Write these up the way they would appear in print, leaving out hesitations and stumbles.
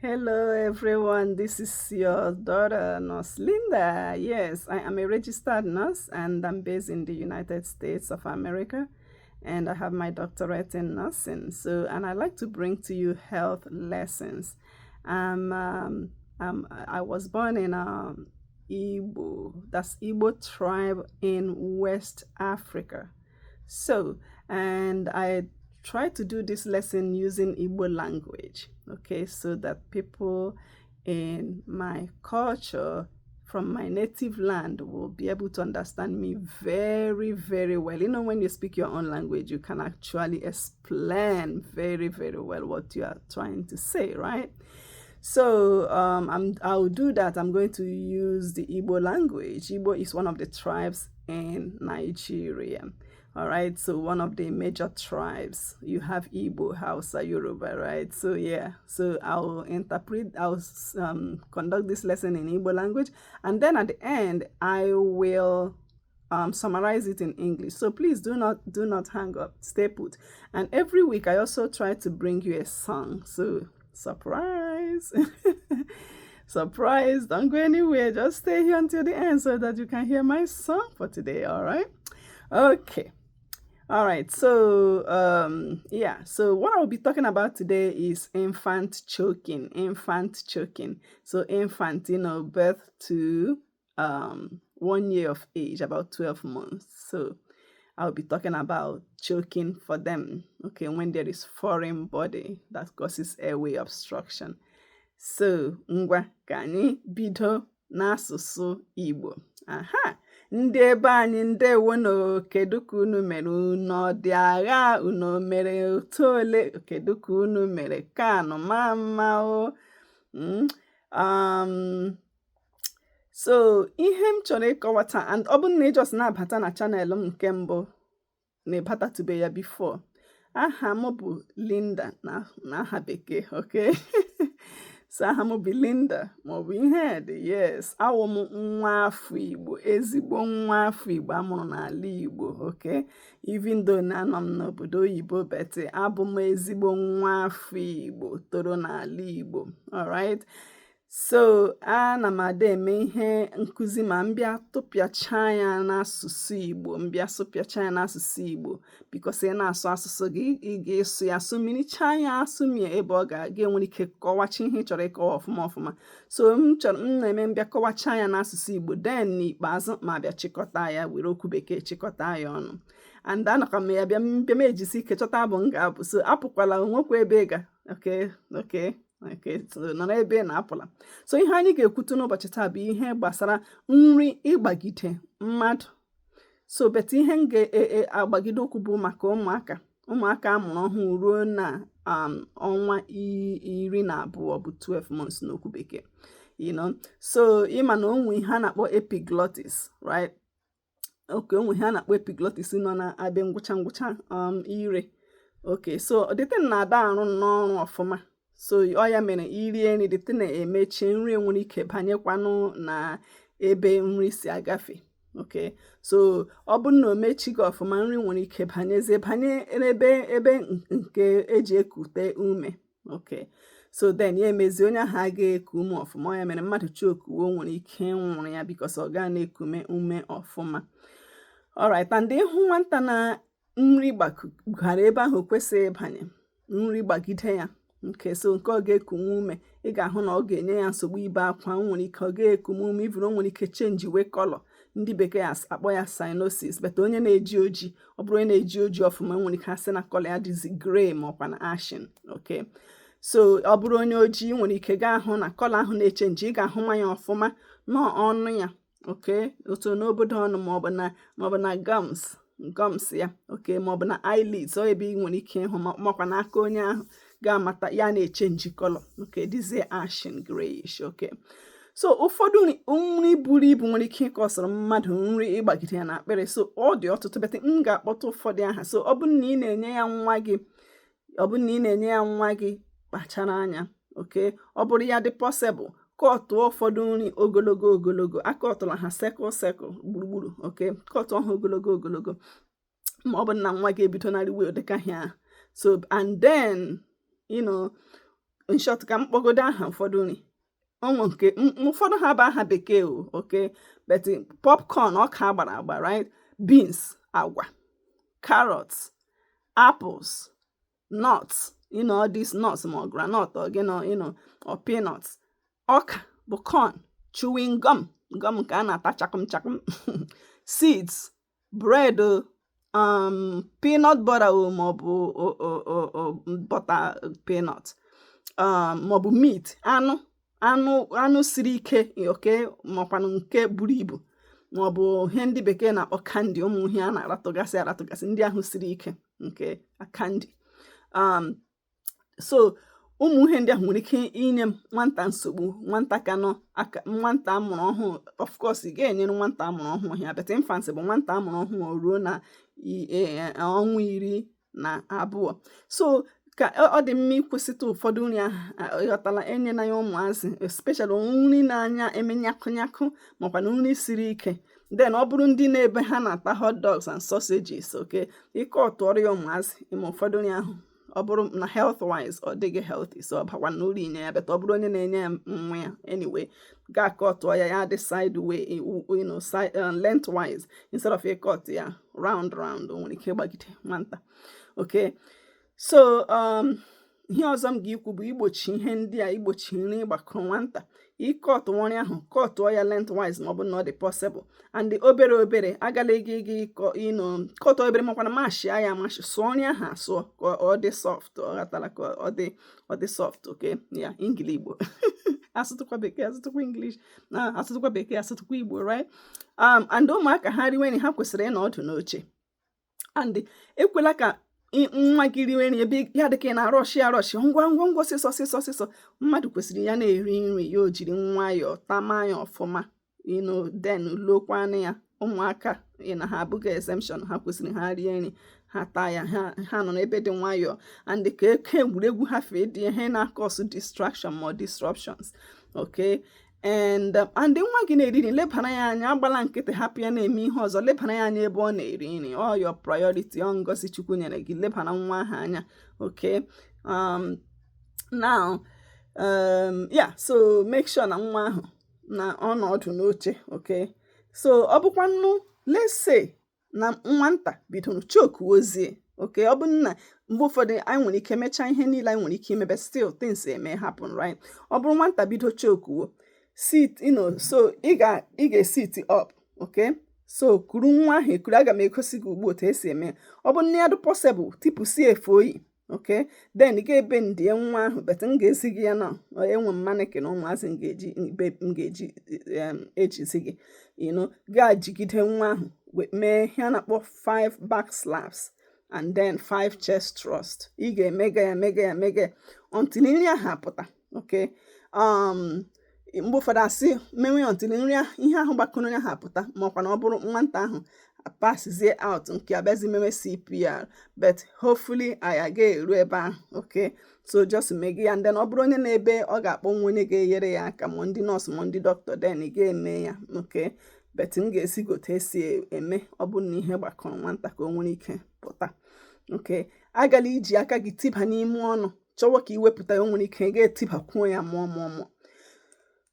Hello, everyone. This is your daughter, Nurse Linda. Yes, I am a registered nurse and I'm based in the United States of America. And I have my doctorate in nursing. And I like to bring to you health lessons. I was born in Igbo, that's Igbo tribe in West Africa. And I try to do this lesson using Igbo language, okay, so that people in my culture from my native land will be able to understand me very, very well. You know, when you speak your own language, you can actually explain very, very well what you are trying to say, right? So I'll do that. I'm going to use the Igbo language. Igbo is one of the tribes in Nigeria. All right, so one of the major tribes. You have Igbo, Hausa, Yoruba, right? So yeah, so I'll conduct this lesson in Igbo language, and then at the end I will summarize it in English. So please do not hang up. Stay put. And every week I also try to bring you a song. So surprise. Surprise, don't go anywhere. Just stay here until the end so that you can hear my song for today. All right, okay. All right, so so what I'll be talking about today is infant choking. So infant, birth to 1 year of age, about 12 months. So I'll be talking about choking for them, okay, when there is foreign body that causes airway obstruction. So ngwa ka anyị bido n'asụsụ Igbo. Aha, ndị ebe anyị ndewono, kedu ka unu mere, unu ọ dị agha, unu mere otu ole, kedu ka unu mere, kanụ mama o. So ihe m chọrọ ịkọwata, and ọ bụrụ na ị just na-abata na channel m nke mbụ na ịbatatụbe ya before, aha m bụ Linda na aha bekee, okay? So aha m bụ Linda maọbụ ihe dị, yes, awụ m nwa afọ Igbo, ezigbo nwa afọ Igbo amụrụ n'ala Igbo, okay? Even though na anọ m n'obodo oyibo, but abụ m ezigbo nwa afọ Igbo toro n'ala Igbo, alright? So ana m ada eme ihe nkụzi ma mbịa tụpịacha ya n'asụsụ Igbo, mbịa sụpịacha ya n'asụsụ Igbo, because ị na-asụ asụsụ gị, ị ga-eso ya asụmiricha ya asụmie ebe ọ ga-aga enwere ike kọwacha ihe ị chọrọ ịkọwa ọfụma. So m na-eme mbịa kọwacha ya n'asụsụ Igbo, then n'ikpeazụ ma bịa chịkọta ya, were okwu bekee chịkọta ya ọnụ. And anọkwa m ya bịa m ejisi ike chọta abụ m ga-abụ. So apụkwala onwekwa ebe ị ga, okay, so nọrọ ebe na-apụla. So ihe anyị ga-ekwutu n'ụbọchị taa bụ ihe gbasara nri ịgbagide mmadụ. So bet ihe m ga-agbagide okwu bụ maka ụmụaka amụrụ ọhụụ ruo na ọnwa 12 bụ 12 months n'okwu bekee, you know. So ịma na onwe ihe a na-akpọ epiglottis, right? Okay, onwe ihe a na-akpọ epiglottis nọ na abịa ngwụcha ire. Okay, so dịte na-ada arụ n'ọrụ ọfụma. So ọ ya mere irie nri dịte na-emechi nri nwere ike banyekwanụ na ebe nri si agafe. Okay, so ọ bụrụ na o mechi gị ọfụma, nri nwere ike banye ebe nke eji ekute ume. Okay, so then ya emezi onye ahụ ga-eku ume ọfụma. Ọ ya mere mmadụ chokuo nwere ike ịnwụrụ ya because ọ ga na-ekume ume ọfụma. Alright, and ịhụ nwata na nri gbagara ebe ahụ kwesịrị ịbanye, nri gbagide ya. Okay, so nke ọ ga-ekunwe ume, ị ga-ahụ na ọ ga-enye ya nsogbu ibe akwa, nwere ike ọ ga-ekume ume, ivuru nwere ike change we color, ndị bekee akpọ ya cyanosis. But onye na-eji oji, ọ bụrụ onye na-eji oji ọfụma, nwere ike asị na color ya dịzi gray ma ọkwa na ashen. Okay, so ọ bụrụ onye ojii, nwere ike ga-ahụ na color ahụ na-echenji, ị ga-ahụ nwa ya ọfụma n'ọnụ ya, okay, otu n'obodo ọnụ maọbụ na gums ya, okay, maọbụ na eyelids, ọ ebe ị nwere ike ịhụ makwa n'aka onye ahụ ga-amata ya na-echenji color, okay, dịzie ashen grayish. Okay, so ụfọdụ nri buru ibu nwere ike ịkọsara mmadụ nri ịgbagide ya na akpịrị. So ọ dị ọtụtụ, bete m ga-akpọta ụfọdụ aha. So ọ bụrụ na ị na-enye ya nwa gị, kpachara anya, okay, ọ bụrụ ya dị possible kọtụọ ụfọdụ nri ogologo, akọtụla ha sekụl gburugburu, okay, kọtụọ ha ogologo ma ọ bụ na nwa gị ebido narị wee dịka ha. So and then in short, ka m kpọgodo aha ụfọdụ nri. Ụmụ nke ụfọdụ ha bụ aha bekee o, okay? But popcorn, ọka agbara agba, right? Beans, agwa. Carrots, apples, nuts, all these nuts, more granite, or or peanuts. Ọka bụ corn, chewing gum nke a na-ata chakum. Seeds, bread, peanut butter maọbụ butter peanut, maọbụ meat, anụ siri ike, okay, maọkwanụ nke buru ibu, maọbụ ihe ndị bekee na-akpọ candy, ụmụ ihe a na-aratụgasị ndị ahụ siri ike, nke candy. So ụmụ ihe ndị ahụ nwere ike inye nwata nsogbu, nwata amụrụ ọhụụ. Of course, ị ga-enyere nwata amụrụ ọhụụ ya, but infant bụ nwata amụrụ ọhụụ ruo na ọnwa 12. So ka ọ dị mma ịkwụsịtụ ụfọdụ nri ahụ ịghọtala, enyela ya ụmụazị, especially nri na-anya eme nyakụ makwa na nri siri ike. Then ọ bụrụ ndị na-ebe ha na-ata hot dogs and sausages, okay, ike ọtụọrọ ya ụmụazị ime ụfọdụ nri ahụ. Ọ bụrụ na health wise ọ dịghị healthy, so ọ bakwa n'ụlọ inye ya, but ọ bụrụ onye na-enye ya nwa ya anyway, ga-akọtụọ ya dị sideway, lengthwise instead of ịkọt ya round, o nwere ike gbagide nwata. Okay, so ihe ọzọ m ga-ikwu bụ igbochi ihe ndị a, igbochi nri ịgbakọ nwata. Ịkọtụ nri ahụ, kọtụọ ya lengthwise ma ọ bụ na ọ dị possible, and obere agala gị kọtụọ obere, makwana mashia ya amashi, sụọ nri ahụ asụọ ka ọ dị soft, ọ gatala ka ọ dị soft. Okay, ya English Igbo asụtụkwa bekee, asụtụkwa English, asụtụkwa bekee, asụtụkwa Igbo, right? And ụmụaka ha riwe nri, ha kwesịrị ịnọ ọdụ n'oche, and ekwela ka nwa gị riwe nri ebe ya dị ka ị na-arọshi ngwa sịsọ. Mmadụ kwesịrị ya na-eri nri ya, o jiri nwayọọ tama ya ọfụma, then lokwanụ ya. Ụmụaka na ha abụghị exemption, ha kwesịrị ha rie nri ha taa ya, ha nọ n'ebe dị nwayọọ, and ka egwuregwu ha fee dị ihe na-akọsụ distraction ma disruptions. Okay, and nwa gị na-eri nri, lebara ya anya, agbala nkịtị, hapụ ya na-eme ihe ọzọ, lebara ya anya ebe ọ na-eri nri. All your priority, ọ ngozi Chukwu nyere gị, lebara nwa ahụ anya. Okay, now yeah, so make sure na nwa ahụ na ọnọdụ n'oche. Okay, so ọ bụkwa nnu, let's say na nwata bidoro choke ozie. Okay, ọ bụ na mgbe ụfọdụ anyị nwere ike mechaa ihe niile anyị nwere ike imebe, still things may happen, right? Ọ bụrụ nwata bido choke sit, so ị ga-sit up. Okay, so kuru nwa ahụ ekuru, aga m egosi gị ugbu otu esi eme. Ọ bụ na ya dị possible, tipụsi efe oyi. Okay, then ị ga-ebe ndie nwa ahụ, but m ga-ezi gị ya na enwe mannequin ụmụazị m ga-eji ejizi gị, ga-jigide nwa ahụ mee ihe a na-akpọ 5 back slaps and then 5 chest thrust. Ị ga-emega ya until nri ahụ apụta. Okay, mgbe ụfọdụ asị mewe until nri ihe ahụ gbakọrọ ya ha apụta, makwa na ọ bụrụ nwata ahụ passizie out, nke abịazi mewe CPR, but hopefully anyị ga-eru ebe ahụ. Okay, so just mege ya, and then ọ bụrụ onye na-ebe, ọ ga-akpọ nwa onye ga-enyere ya aka, ma ndị nọọsụ ma ndị dọkịta, then ị ga-eme ya. Okay, but m ga-esi gote esi eme ọ bụrụ na ihe gbakọrọ nwata ka o nwere ike pụta. Okay, agala iji aka gị tiba n'ime ọnụ, chọwa ka iwepụta ya, o nwere ike ga-etibakwuo ya mụọ.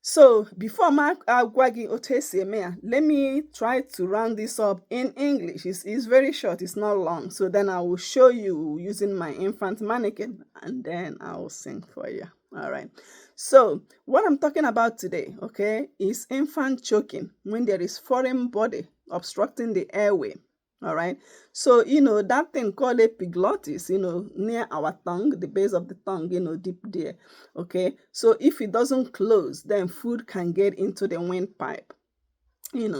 So before I gwagi otu esi eme ya, let me try to round this up in English. It's very short, it's not long. So then I will show you using my infant mannequin, and then I will sing for you. All right. So what I'm talking about today, okay, is infant choking, when there is foreign body obstructing the airway. All right, so that thing called epiglottis, near our tongue, the base of the tongue, deep there. Okay, so if it doesn't close, then food can get into the windpipe.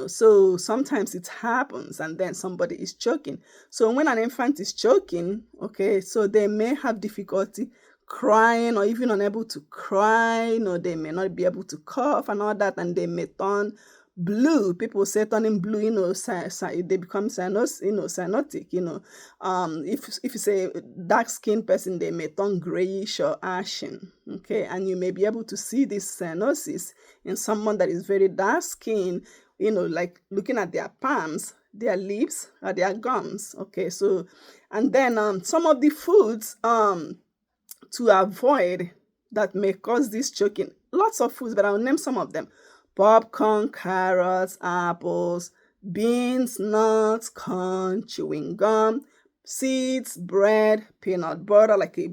So sometimes it happens, and then somebody is choking. So when an infant is choking, okay, so they may have difficulty crying, or even unable to cry, they may not be able to cough and all that, and they may turn blue. People say turning blue, they become cyanotic. If it's a dark skinned person, they may turn grayish or ashen. Okay, and you may be able to see this cyanosis in someone that is very dark skinned, like looking at their palms, their lips, or their gums. Okay, so, and then some of the foods to avoid that may cause this choking. Lots of foods, but I'll name some of them. Popcorn, carrots, apples, beans, nuts, corn, chewing gum, seeds, bread, peanut butter, like a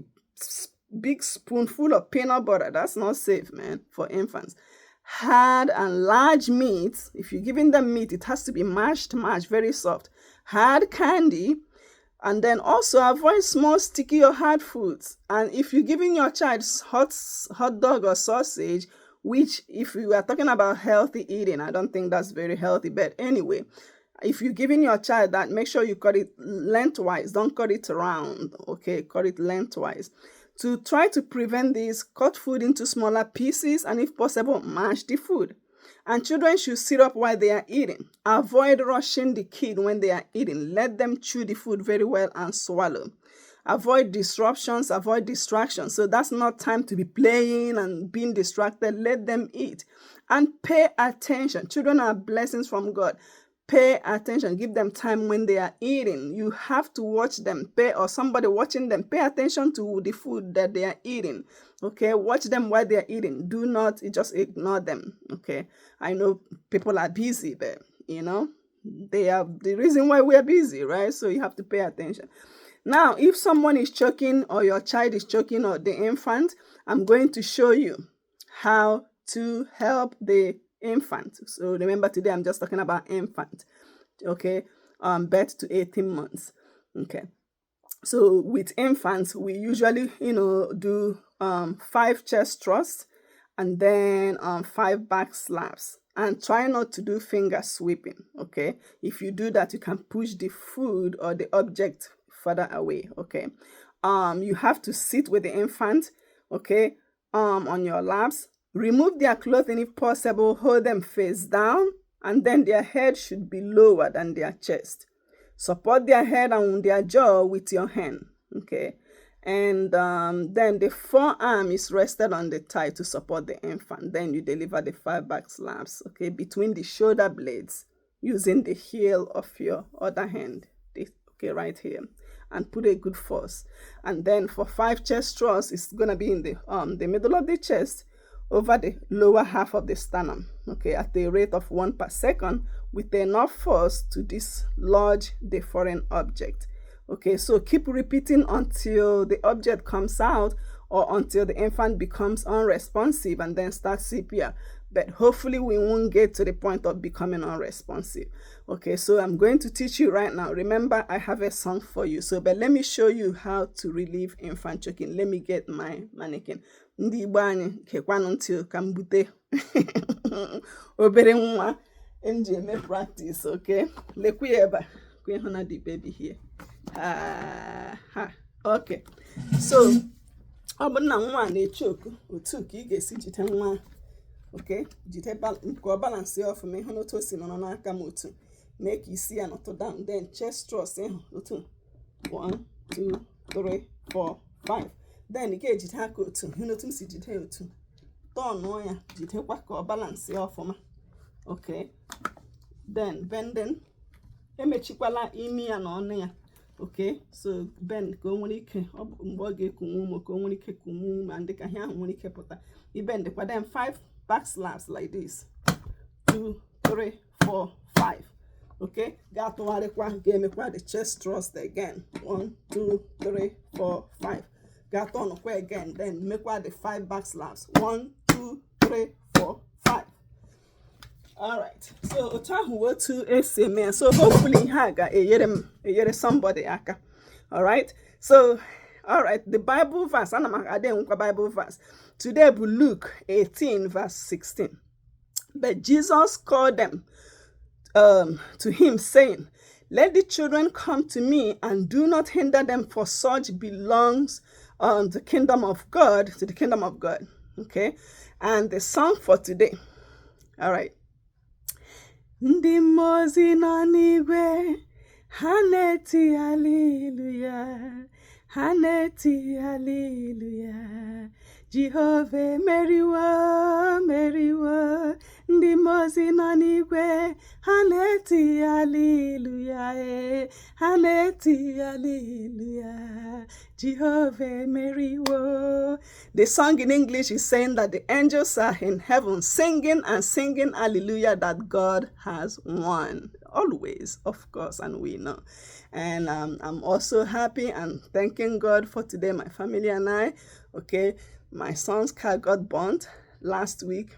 big spoonful of peanut butter. That's not safe, man, for infants. Hard and large meats. If you're giving them meat, it has to be mashed, very soft. Hard candy. And then also avoid small, sticky or hard foods. And if you're giving your child hot dog or sausage, which if we are talking about healthy eating, I don't think that's very healthy. But anyway, if you're giving your child that, make sure you cut it lengthwise. Don't cut it round, okay? Cut it lengthwise. To try to prevent this, cut food into smaller pieces and if possible, mash the food. And children should sit up while they are eating. Avoid rushing the kid when they are eating. Let them chew the food very well and swallow. Avoid disruptions, avoid distractions. So that's not time to be playing and being distracted. Let them eat. And pay attention. Children are blessings from God. Pay attention. Give them time when they are eating. You have to watch them. Or somebody watching them. Pay attention to the food that they are eating. Okay, watch them while they are eating. Do not just ignore them. Okay, I know people are busy, but they are the reason why we are busy, right? So you have to pay attention. Now, if someone is choking or your child is choking or the infant, I'm going to show you how to help the infant. So remember, today I'm just talking about infant. Okay, birth to 18 months. Okay. So with infants, we usually, do 5 chest thrusts and then 5 back slaps. And try not to do finger sweeping, okay? If you do that, you can push the food or the object further away, okay? You have to sit with the infant, okay, on your laps. Remove their clothing if possible. Hold them face down, and then their head should be lower than their chest. Support their head and their jaw with your hand, okay? And then the forearm is rested on the thigh to support the infant. Then you deliver the 5 back slaps, okay, between the shoulder blades using the heel of your other hand, okay, right here, and put a good force. And then for 5 chest thrusts, it's going to be in the middle of the chest over the lower half of the sternum, okay, at the rate of 1 per second with enough force to dislodge the foreign object. Okay, so keep repeating until the object comes out or until the infant becomes unresponsive and then starts CPR. But hopefully we won't get to the point of becoming unresponsive. Okay, so I'm going to teach you right now. Remember, I have a song for you. But let me show you how to relieve infant choking. Let me get my mannequin. Ndị Igbo anyị kekwanụ ntị ka m bute obere nwa nji eme practice, okay? Lekwe ebe a, kwe hụ na the baby here. Okay, so ọ bụ na nwa na-echoku otu ka ị ga-esi jide nwa, okay, jide ka ọ balance ọfụma ịhụ n'otu o si nọ n'aka m otu, mee ka isi ya nọtụ down, then chest thrust ịhụ otu 1 2 3 4 5, then ị ga-ejide aka otu ịhụ n'otu m si jide otu, tọọnụ ya jidekwa ka ọ balance ọfụma, okay, then bending, emechikwala imi ya na ọnụ ya. Okay, so bend ka o nwere ike mgbe ọ ga-ekunwu ume ka o nwere ike kunwu ume and ka ihe ahụ nwere ike pụta. I bend kwa then 5 back slaps like this. 2 3 4 5. Okay, ga-atụgharịkwa ga-emekwa the chest thrust again. 1 2 3 4 5. Ga-atọnụkwa again, then mekwa the 5 back slaps. 1 2 3 4 5. All right, so otu esi, so hopefully ha ga-eyere somebody aka. All right, so all right, the Bible verse, ana m adịghị Bible verse today bụ Luke 18 verse 16. But Jesus called them to him, saying, "Let the children come to me, and do not hinder them, for such belongs to the kingdom of God." Okay, and the song for today. All right. Ndị mmụọ ozi nọ n'igwe, ha na-eti haleluya, ha na-eti haleluya. Jehova emeriwo, emeriwo, ndị mmụọ ozi nọ n'igwe ha na-eti haleluya, ha na-eti haleluya, Jehovah emeriwo. The song in English is saying that the angels are in heaven singing and singing hallelujah that God has won. Always, of course, and we know. And I'm also happy and thanking God for today, my family and I. Okay, my son's car got burnt last week,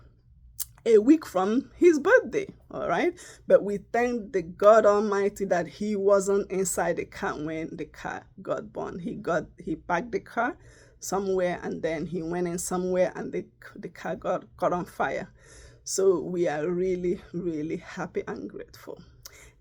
a week from his birthday, all right? But we thank the God Almighty that he wasn't inside the car when the car got burnt. He parked the car somewhere and then he went in somewhere and the car got on fire. So we are really, really happy and grateful.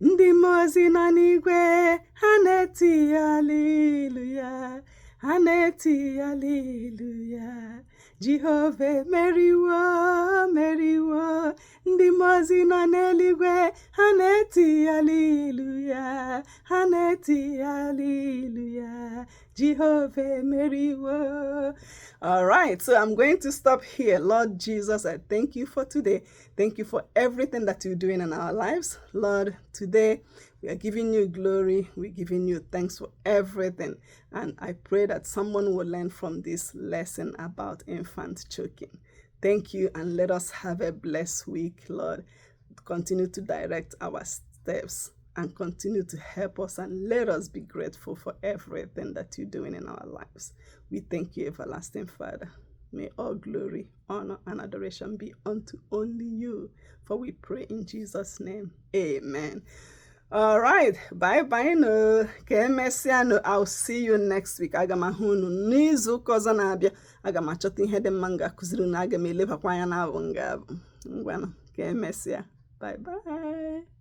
Ndị mmụọ ozi nọ n'igwe ha na-eti haleluya, ha na-eti haleluya, Jehovah meriwo, meriwo. Ndị mmụọ ozi nọ n'eluigwe ha na-eti haleluya, ha na-eti haleluya, Jehovah meriwo. All right, so I'm going to stop here. Lord Jesus, I thank you for today. Thank you for everything that you're doing in our lives. Lord, today we are giving you glory. We're giving you thanks for everything. And I pray that someone will learn from this lesson about infant choking. Thank you, and let us have a blessed week, Lord. Continue to direct our steps and continue to help us, and let us be grateful for everything that you're doing in our lives. We thank you, everlasting Father. May all glory, honor, and adoration be unto only you. For we pray in Jesus' name. Amen. All right. Bye-bye. No. No. I'll see you next week. Aga m ahụ unu n'izu ụka ọzọ na-abịa. Aga m achọta ihe dị mma m ga-akụziri unu. Aga m elebakwa anya n'abụ nga abụ. Ngwanụ. Ka emesịa. Bye-bye.